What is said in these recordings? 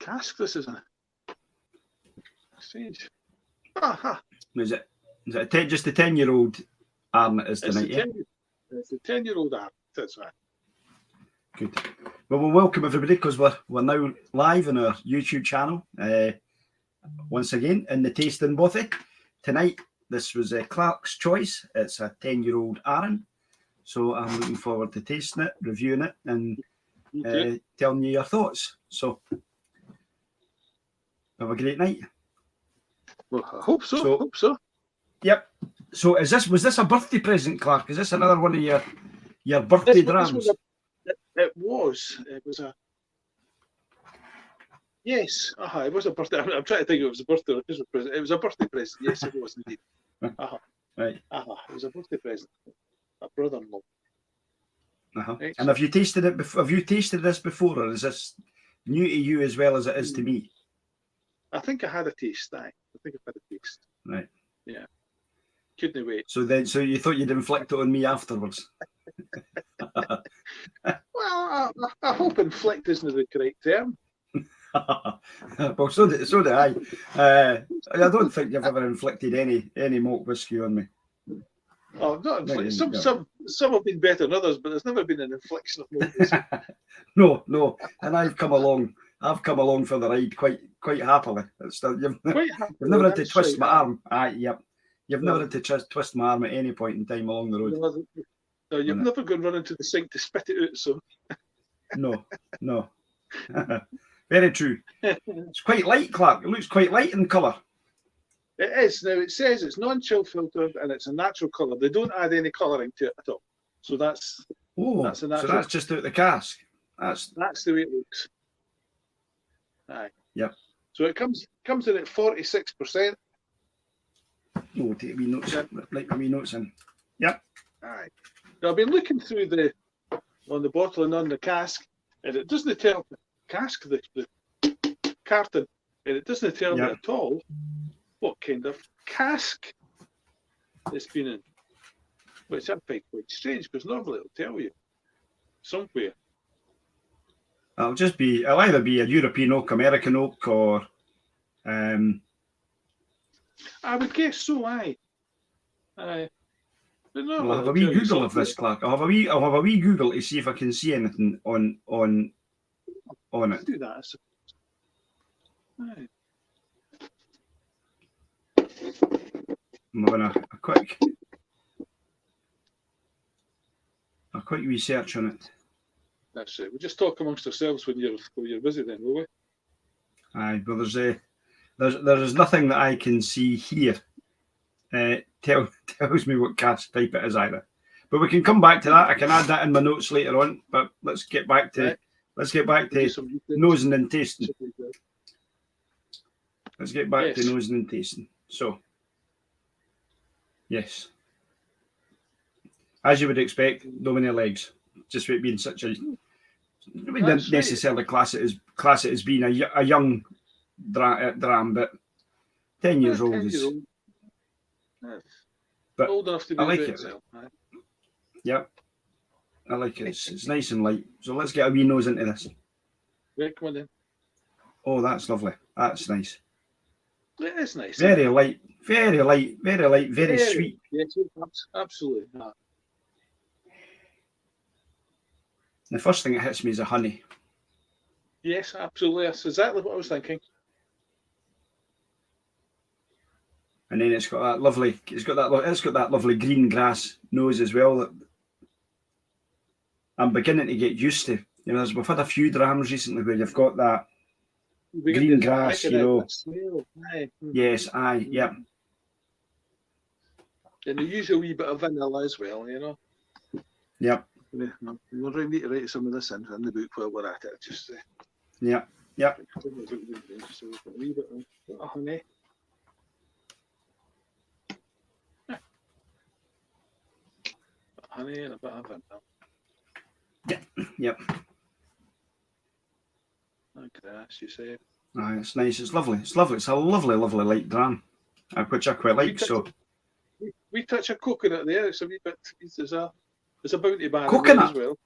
cask this is in. Strange. Aha. Is it just the 10-year-old Arran it is tonight? It's the 10-year-old Arran. That's right. Good. Well, we'll welcome everybody because we're now live on our YouTube channel. Once again in the tasting bothy. Tonight, this was Clark's choice. It's a 10-year-old Arran. So I'm looking forward to tasting it, reviewing it, and telling you your thoughts. So have a great night. Well, I hope so. Yep. So was this a birthday present, Clark? Is this another one of your birthday drams? It was a yes. It was a birthday. I'm trying to think if it was a birthday or a Christmas present. It was a birthday present. Yes, it was indeed. Right. It was a birthday present. A brother-in-law. And have you tasted it before? Have you tasted this before, or is this new to you as well as it is to me? I think I had a taste. I think I've had a taste. Right. Yeah. Couldn't wait. So you thought you'd inflict it on me afterwards? Well, I hope inflict isn't the correct term. Well, so do I. I don't think you've ever inflicted any malt whiskey on me. Oh, not inflict. Some have been better than others, but there's never been an infliction of malt whiskey. No. And I've come along for the ride quite happily. You've never had to twist my arm. Yep. You've never had to twist my arm at any point in time along the road. No, you've never gone running to the sink to spit it out. So. No. Very true. It's quite light, Clark. It looks quite light in colour. It is. Now, it says it's non-chill filtered and it's a natural colour. They don't add any colouring to it at all. So that's a natural. So that's just out the cask. That's the way it looks. Aye. Yep. So it comes in at 46%. Oh, take me notes. Like me notes in. Yep. Aye. Now I've been looking through on the bottle and on the cask, and it doesn't tell the cask, the carton, and it doesn't tell me at all what kind of cask it's been in. Which I find quite strange because normally it'll tell you somewhere. It'll either be a European oak, American oak, or I would guess so. Aye. I'll have a wee Google of this, Clark. I'll have a wee Google to see if I can see anything on it. Do that. Aye. I'm having a quick research on it. That's it. We'll just talk amongst ourselves when you're busy, then, will we? Aye, but there's nothing that I can see here. Tells me what cask type it is either. But we can come back to that. I can add that in my notes later on. But let's get back to nosing and tasting. Let's get back to nosing and tasting. So, yes, as you would expect, no many legs. Just with it being such a, we didn't necessarily class it as being a young dram, but 10 years old is. But old enough to be I like it. Yep, I like it. It's nice and light. So let's get a wee nose into this. Yeah, come on then. Oh, that's lovely. That's nice. It is nice. Very light, very sweet. Yes, absolutely. No. The first thing that hits me is a honey. Yes, absolutely. That's exactly what I was thinking. And then it's got that lovely green grass nose as well that I'm beginning to get used to. You know, we've had a few drams recently where you've got that green grass, you know. Yes, aye, yep. And they use a wee bit of vanilla as well, you know. Yep. We're going to need to write some of this in the book while we're at it. Just yep. So a wee bit of honey. Honey and a bit of vanilla. Yep. Grass, you say. Aye, it's nice. It's lovely. It's lovely. It's a lovely light dram, which I quite like. We touch a coconut there. It's a wee bit. It's a bounty bar coconut as well.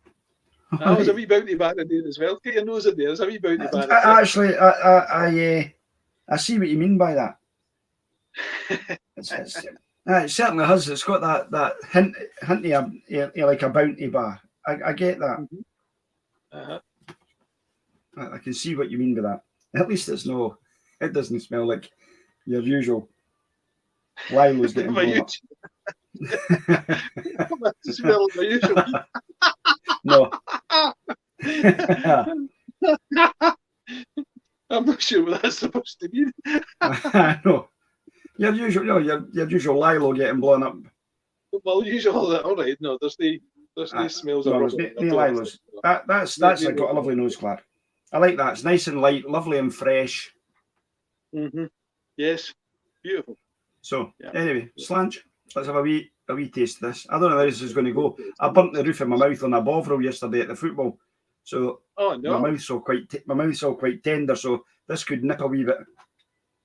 I was a wee bounty bar in there as well. Get your nose in there. There's a wee bounty bar. Actually, I see what you mean by that. It certainly has. It's got that hinty like a bounty bar. I get that. I can see what you mean by that. At least it doesn't smell like your usual Lilo's getting blown up. It smells like my usual. No. I'm not sure what that's supposed to mean. No. Your usual Lilo getting blown up. Well, usual. All right. No, there's the smells of rubber. Lilo's. That's got a lovely nose, Clark. I like that. It's nice and light, lovely and fresh. Yes, beautiful. So anyway, Slange, let's have a wee taste of this. I don't know how this is going to go. I burnt the roof of my mouth on a bovril yesterday at the football, so my mouth's all quite tender. So this could nip a wee bit.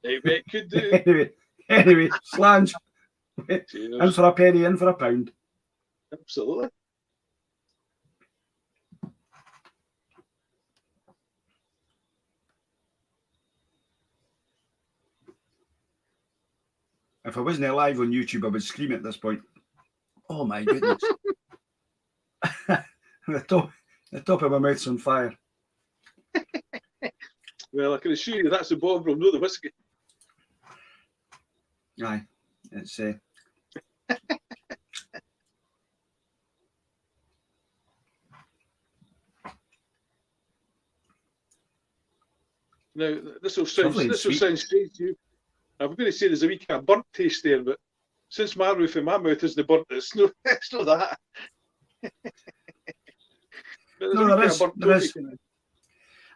It could do. Anyway, Slange, in for a penny, in for a pound. Absolutely. If I wasn't live on YouTube, I would scream at this point. Oh my goodness. the top of my mouth's on fire. Well, I can assure you that's the bovril, no the whiskey. Aye, it's Now this will sound strange to you. I'm going to say there's a wee kind of burnt taste there, but since my roof in my mouth isn't burnt, it's not that. No, there is.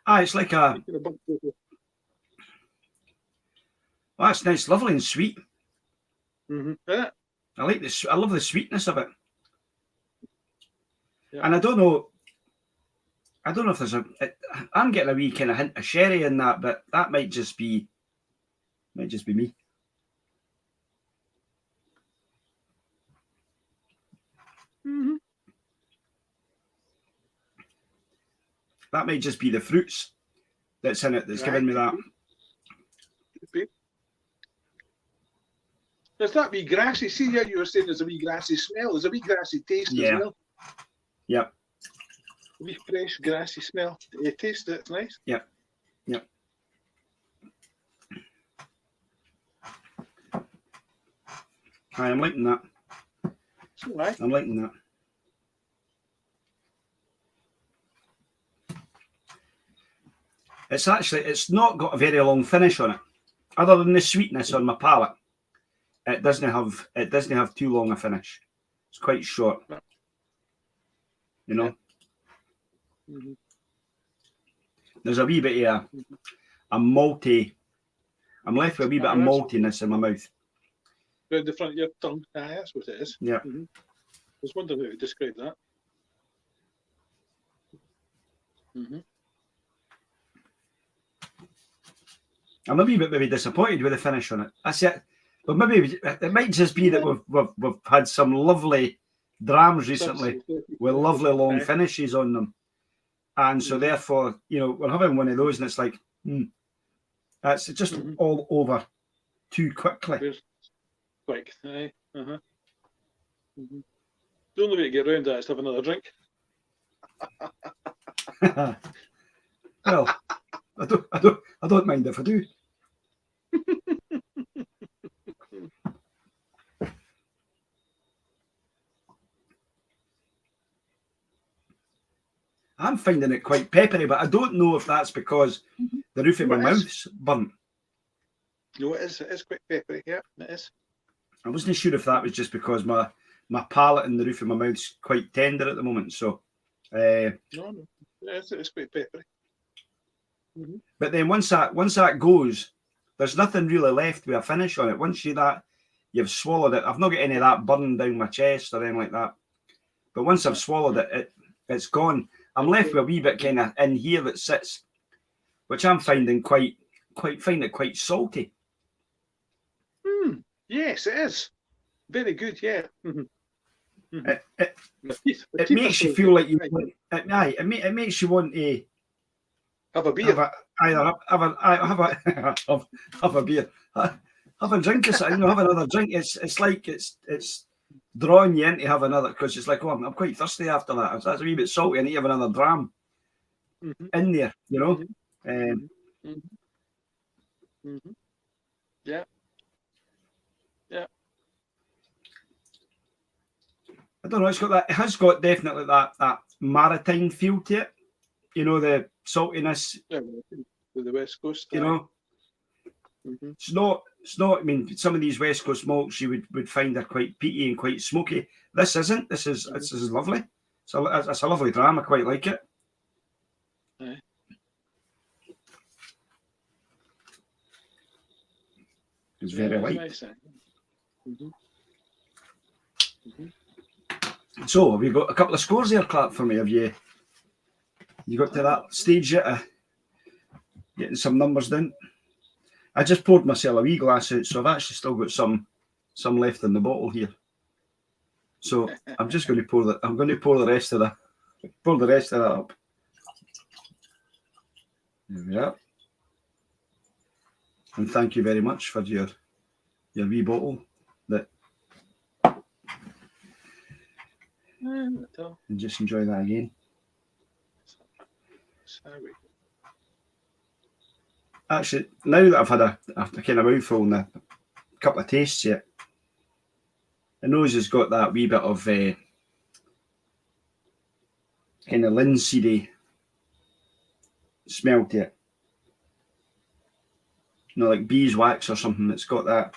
It's like a. Oh, it's nice, lovely and sweet. Yeah. I like this. I love the sweetness of it. Yeah. And I don't know if there's I'm getting a wee kind of hint of sherry in that, but that might just be me. That might just be the fruits that's in it that's giving me that. There's that wee grassy. See how you were saying there's a wee grassy smell. There's a wee grassy taste as well. Yep. A wee fresh grassy smell. You taste it. It's nice. Yep. I'm liking that. I'm liking that. It's not got a very long finish on it. Other than the sweetness on my palate, it doesn't have too long a finish. It's quite short. You know? There's a wee bit of a malty. I'm left with a wee bit of maltiness in my mouth. Around the front of your tongue. That's what it is. Yeah. I was wondering how to describe that. I'm a wee bit maybe disappointed with the finish on it. That's it. But maybe it might just be that we've had some lovely drams recently with lovely long finishes on them, and so therefore, we're having one of those, and it's like, that's just all over too quickly. Quick, aye. The only way to get around that is to have another drink. Well, I don't mind if I do. I'm finding it quite peppery, but I don't know if that's because the roof of my mouth's burnt. No, it is. It is quite peppery. Yeah, it is. I wasn't sure if that was just because my palate and the roof of my mouth's quite tender at the moment. So, no, it's quite peppery. But then once that goes, there's nothing really left with a finish on it. Once you've swallowed it. I've not got any of that burning down my chest or anything like that. But once I've swallowed it, it's gone. I'm left with a wee bit kind of in here that sits, which I'm finding quite salty. Yes, it is. Very good, yeah. It makes you feel like you want. It makes you want to have a beer. Have a beer. Have a drink or something. Have another drink. It's like it's drawing you in to have another, because it's like, oh, I'm quite thirsty after that. That's a wee bit salty. I need to have another dram in there, you know. Yeah. I don't know. It's got that. It has got definitely that maritime feel to it. You know, the saltiness. Yeah, with the West Coast. You know, it's not. I mean, some of these West Coast malts you would find are quite peaty and quite smoky. This isn't. This is lovely. So it's a lovely dram. I quite like it. Aye. It's very light. Nice, So, have you got a couple of scores there, Clark, for me? Have you got to that stage yet of getting some numbers down? I just poured myself a wee glass out, so I've actually still got some left in the bottle here. So I'm just going to pour that. I'm going to pour the rest of that up. There we are. And thank you very much for your wee bottle. And just enjoy that again. Actually, now that I've had a kind of mouthful and a couple of tastes yet, the nose has got that wee bit of kind of linseedy smell to it. You know, like beeswax or something. It's got that.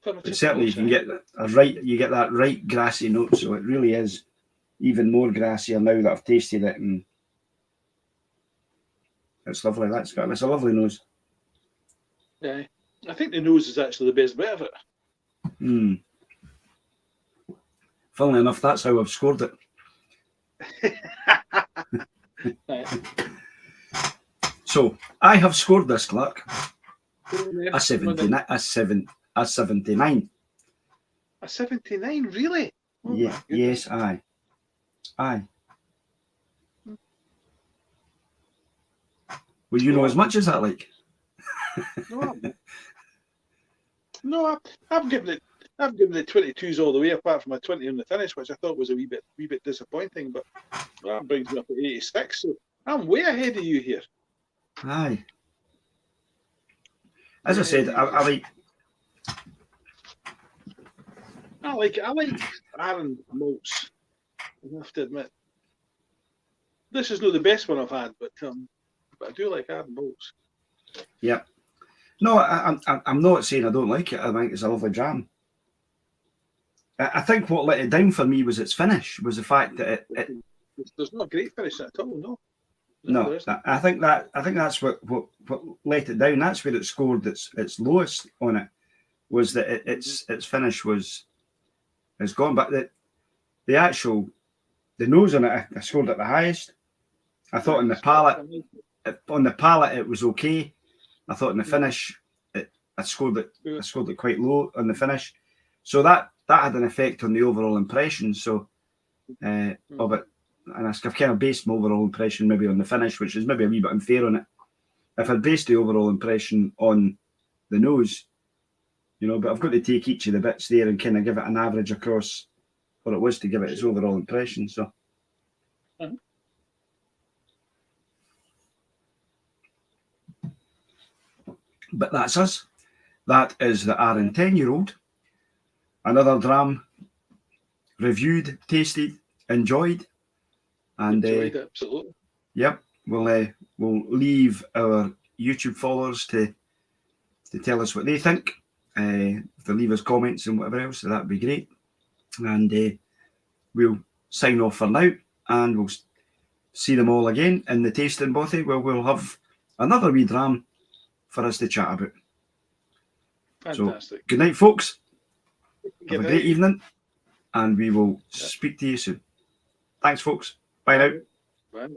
But certainly, you can get that right grassy note. So it really is even more grassier now that I've tasted it, and it's lovely. It's a lovely nose. Yeah, I think the nose is actually the best bit of it. Funnily enough, that's how I've scored it. So I have scored this, Clark, a 79. A 79. A 79, really? Oh, yeah. Yes, aye. Well, you know as much as that, like. No, I've given it 22s all the way, apart from a 20 on the finish, which I thought was a wee bit disappointing. But that brings me up at 86, so I'm way ahead of you here. Aye. As I said, I like Arran malts. I have to admit, this is not the best one I've had, but I do like Arran malts. Yeah. No, I'm not saying I don't like it. I think it's a lovely jam. I think what let it down for me was its finish. Was the fact that there's not a great finish at all. No, I think that's what let it down. That's where it scored its lowest on it. Was that its finish was gone, but the nose on it I scored at the highest. I thought on the palate it was okay. I thought in the finish I scored it quite low on the finish, so that had an effect on the overall impression. So of it, and I've kind of based my overall impression maybe on the finish, which is maybe a wee bit unfair on it. If I'd based the overall impression on the nose, but I've got to take each of the bits there and kind of give it an average across what it was to give it its overall impression. So. But that's us. That is the Arran 10-year-old. Another dram reviewed, tasted, enjoyed. And absolutely. Yep, we'll leave our YouTube followers to tell us what they think. If they leave us comments and whatever else, so that'd be great. And we'll sign off for now, and we'll see them all again in the tasting bothy, where we'll have another wee dram for us to chat about. Fantastic. So, good night, folks. Have a great evening, and we will speak to you soon. Thanks, folks. Bye now. Bye.